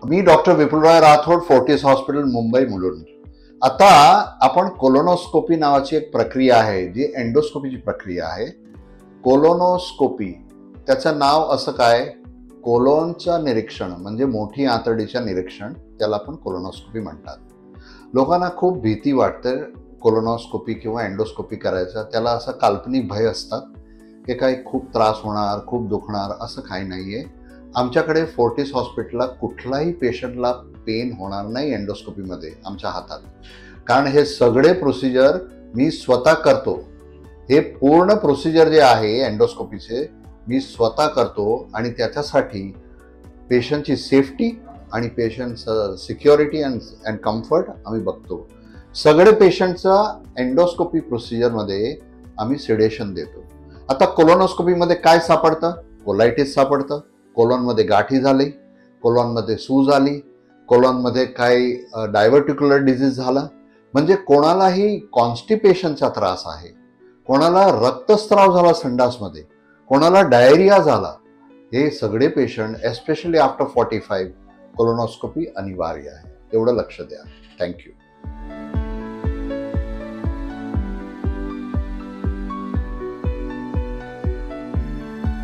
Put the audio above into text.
मी doctor Vipulray Rathod, Fortis hospital, Mumbai Mulund. आता आपण colonoscopy नावाची एक प्रक्रिया आहे, जी एंडोस्कोपीची प्रक्रिया आहे. कोलोनोस्कोपी, त्याचं नाव असं काय, कोलोनचं निरीक्षण म्हणजे मोठी आतडीच्या निरीक्षण, त्याला आपण कोलोनोस्कोपी म्हणतात. लोकांना खूप भीती वाटते कोलोनोस्कोपी किंवा एंडोस्कोपी करायचं. त्याला असं काल्पनिक भय असतात की काही खूप त्रास होणार, खूप दुखणार, असं काही नाही आहे. आमच्याकडे फोर्टिस हॉस्पिटलला कुठलाही पेशंटला पेन होणार नाही एंडोस्कोपीमध्ये आमच्या हातात, कारण हे सगळे प्रोसिजर मी स्वतः करतो. हे पूर्ण प्रोसिजर जे आहे एंडोस्कोपीचे मी स्वतः करतो आणि त्याच्यासाठी पेशंटची सेफ्टी आणि पेशंटचं सिक्युरिटी अँड कम्फर्ट आम्ही बघतो. सगळे पेशंटचा एंडोस्कोपी प्रोसिजरमध्ये आम्ही सिडेशन देतो. आता कोलोनोस्कोपीमध्ये काय सापडतं, कोलायटिस सापडतं, कोलॉनमध्ये गाठी झाली, कोलॉनमध्ये सूज आली, कोलॉनमध्ये काही डायव्हर्टिक्युलर डिझीज झाला, म्हणजे कोणालाही कॉन्स्टिपेशनचा त्रास आहे, कोणाला रक्तस्राव झाला संडासमध्ये, कोणाला डायरिया झाला, हे सगळे पेशंट एस्पेशली आफ्टर 45 कोलोनोस्कोपी अनिवार्य आहे. एवढं लक्ष द्या. थँक्यू.